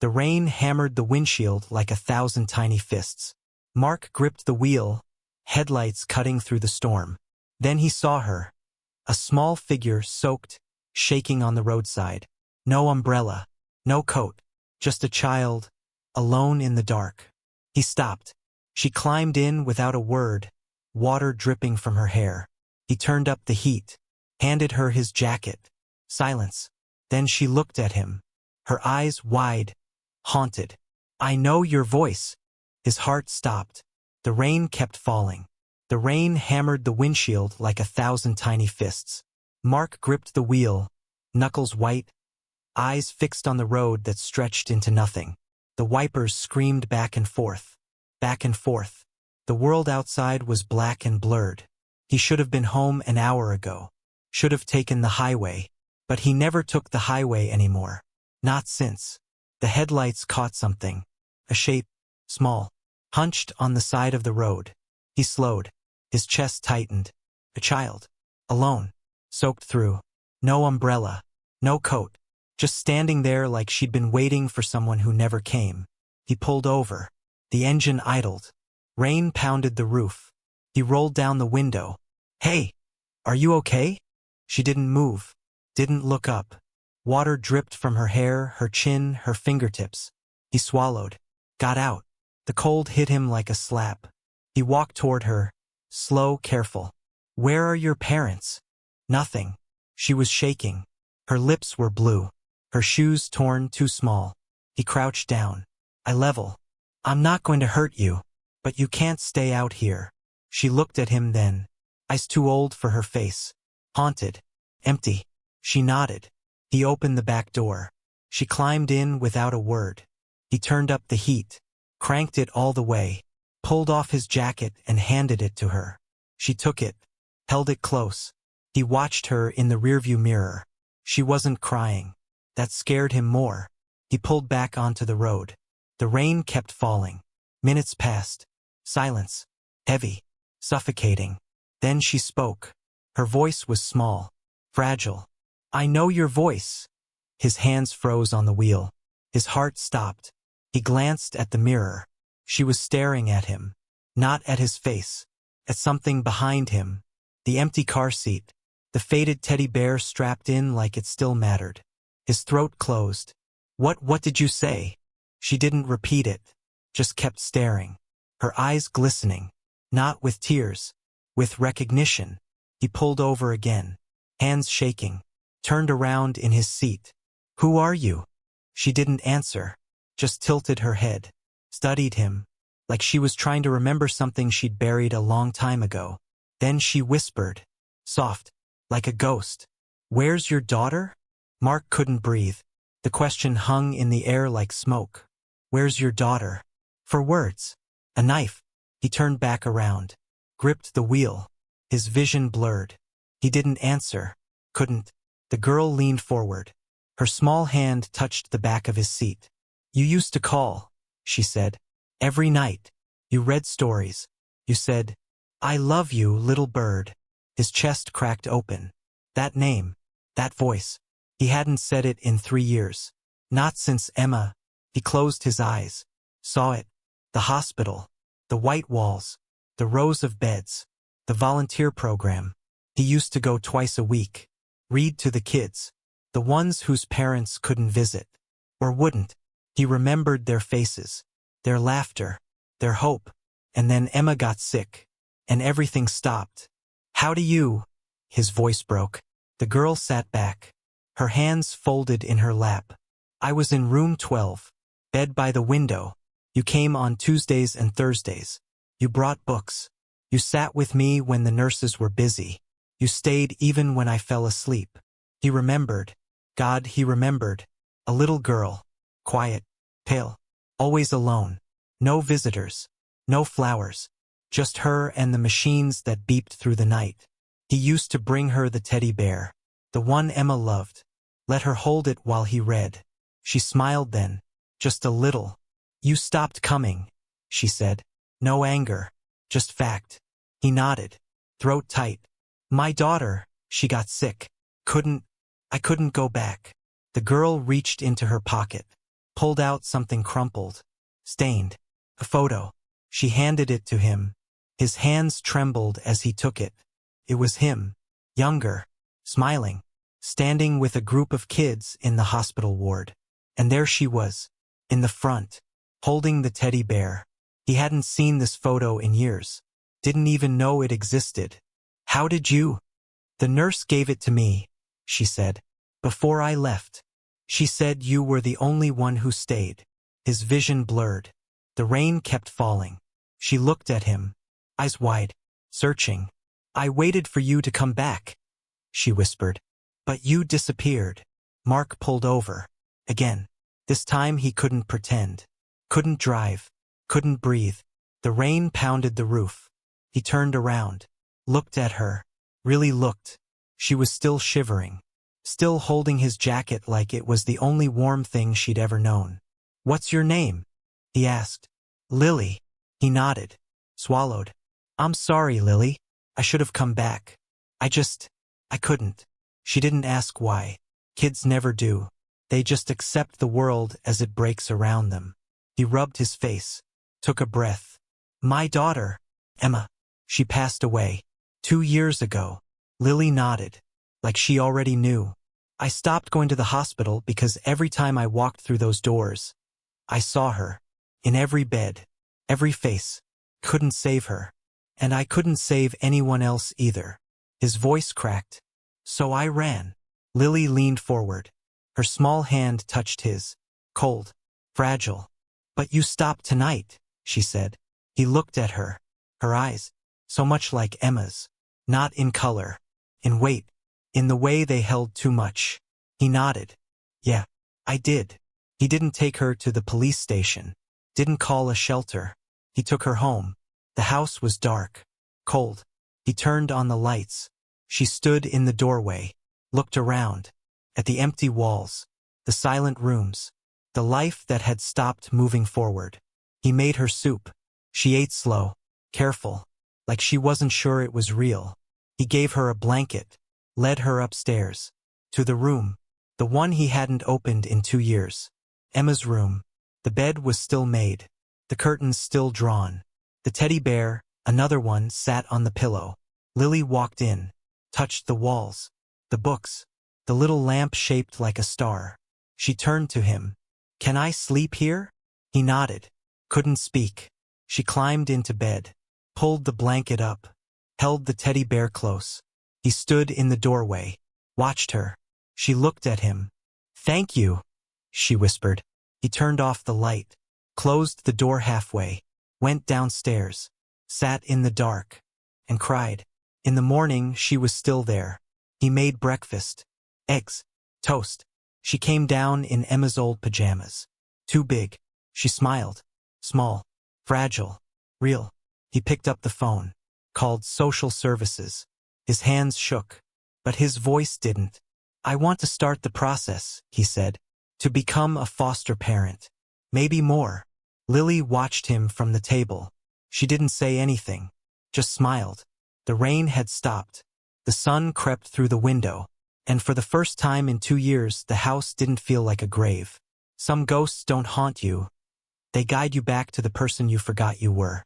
The rain hammered the windshield like 1,000 tiny fists. Mark gripped the wheel, headlights cutting through the storm. Then he saw her, a small figure soaked, shaking on the roadside. No umbrella, no coat, just a child, alone in the dark. He stopped. She climbed in without a word, water dripping from her hair. He turned up the heat, handed her his jacket. Silence. Then she looked at him, her eyes wide, haunted. "I know your voice." His heart stopped. The rain kept falling. The rain hammered the windshield like 1,000 tiny fists. Mark gripped the wheel, knuckles white, eyes fixed on the road that stretched into nothing. The wipers screamed back and forth. Back and forth. The world outside was black and blurred. He should have been home an hour ago. Should have taken the highway. But he never took the highway anymore. Not since. The headlights caught something. A shape, small, hunched on the side of the road. He slowed. His chest tightened. A child. Alone. Soaked through. No umbrella. No coat. Just standing there like she'd been waiting for someone who never came. He pulled over. The engine idled. Rain pounded the roof. He rolled down the window. "Hey, are you okay?" She didn't move. Didn't look up. Water dripped from her hair, her chin, her fingertips. He swallowed. Got out. The cold hit him like a slap. He walked toward her, slow, careful. "Where are your parents?" "Nothing." She was shaking. Her lips were blue. Her shoes torn, too small. He crouched down. "I level. I'm not going to hurt you. But you can't stay out here." She looked at him then. Eyes too old for her face. Haunted. Empty. She nodded. He opened the back door. She climbed in without a word. He turned up the heat, cranked it all the way, pulled off his jacket and handed it to her. She took it, held it close. He watched her in the rearview mirror. She wasn't crying. That scared him more. He pulled back onto the road. The rain kept falling. Minutes passed. Silence. Heavy. Suffocating. Then she spoke. Her voice was small. Fragile. "I know your voice." His hands froze on the wheel. His heart stopped. He glanced at the mirror. She was staring at him. Not at his face. At something behind him. The empty car seat. The faded teddy bear strapped in like it still mattered. His throat closed. What did you say?" She didn't repeat it. Just kept staring. Her eyes glistening. Not with tears. With recognition. He pulled over again. Hands shaking. Turned around in his seat. "Who are you?" She didn't answer. Just tilted her head. Studied him. Like she was trying to remember something she'd buried a long time ago. Then she whispered. Soft. Like a ghost. "Where's your daughter?" Mark couldn't breathe. The question hung in the air like smoke. "Where's your daughter?" For words. A knife. He turned back around. Gripped the wheel. His vision blurred. He didn't answer. Couldn't. The girl leaned forward. Her small hand touched the back of his seat. "You used to call," she said. "Every night. You read stories. You said, 'I love you, little bird.'" His chest cracked open. That name. That voice. He hadn't said it in 3 years. Not since Emma. He closed his eyes. Saw it. The hospital. The white walls. The rows of beds. The volunteer program. He used to go twice a week. Read to the kids. The ones whose parents couldn't visit. Or wouldn't. He remembered their faces. Their laughter. Their hope. And then Emma got sick. And everything stopped. "How do you?" His voice broke. The girl sat back. Her hands folded in her lap. "I was in room 12. Bed by the window. You came on Tuesdays and Thursdays. You brought books. You sat with me when the nurses were busy. You stayed even when I fell asleep." He remembered. God, he remembered. A little girl. Quiet. Pale. Always alone. No visitors. No flowers. Just her and the machines that beeped through the night. He used to bring her the teddy bear. The one Emma loved. Let her hold it while he read. She smiled then. Just a little. "You stopped coming," she said. No anger. Just fact. He nodded. Throat tight. "My daughter, she got sick. I couldn't go back." The girl reached into her pocket. pulled out something crumpled, stained. A photo. She handed it to him. His hands trembled as he took it. It was him, younger, smiling, standing with a group of kids in the hospital ward. And there she was, in the front, holding the teddy bear. He hadn't seen this photo in years. Didn't even know it existed. How did you? The nurse gave it to me, she said. Before I left. She said you were the only one who stayed. His vision blurred. The rain kept falling. She looked at him, eyes wide, searching. I waited for you to come back, she whispered. But you disappeared. Mark pulled over. Again. This time he couldn't pretend. Couldn't drive. Couldn't breathe. The rain pounded the roof. He turned around. Looked at her. Really looked. She was still shivering. Still holding his jacket like it was the only warm thing she'd ever known. What's your name? He asked. Lily. He nodded. Swallowed. I'm sorry, Lily. I should have come back. I couldn't. She didn't ask why. Kids never do. They just accept the world as it breaks around them. He rubbed his face. Took a breath. My daughter, Emma. She passed away. 2 years ago. Lily nodded. Like she already knew. I stopped going to the hospital because every time I walked through those doors, I saw her. In every bed. Every face. Couldn't save her. And I couldn't save anyone else either. His voice cracked. So I ran. Lily leaned forward. Her small hand touched his. Cold. Fragile. But you stopped tonight, she said. He looked at her. Her eyes. So much like Emma's. Not in color. In weight. In the way they held too much. He nodded. Yeah, I did. He didn't take her to the police station. Didn't call a shelter. He took her home. The house was dark. Cold. He turned on the lights. She stood in the doorway. Looked around. At the empty walls. The silent rooms. The life that had stopped moving forward. He made her soup. She ate slow. Careful. Like she wasn't sure it was real. He gave her a blanket. Led her upstairs. To the room. The one he hadn't opened in 2 years. Emma's room. The bed was still made. The curtains still drawn. The teddy bear, another one, sat on the pillow. Lily walked in. Touched the walls. The books. The little lamp shaped like a star. She turned to him. Can I sleep here? He nodded. Couldn't speak. She climbed into bed. Pulled the blanket up. Held the teddy bear close. He stood in the doorway. Watched her. She looked at him. Thank you, she whispered. He turned off the light. Closed the door halfway. Went downstairs. Sat in the dark. And cried. In the morning she was still there. He made breakfast. Eggs. Toast. She came down in Emma's old pajamas. Too big. She smiled. Small. Fragile. Real. He picked up the phone. Called social services. His hands shook. But his voice didn't. I want to start the process, he said. To become a foster parent. Maybe more. Lily watched him from the table. She didn't say anything. Just smiled. The rain had stopped. The sun crept through the window. And for the first time in 2 years, the house didn't feel like a grave. Some ghosts don't haunt you. They guide you back to the person you forgot you were.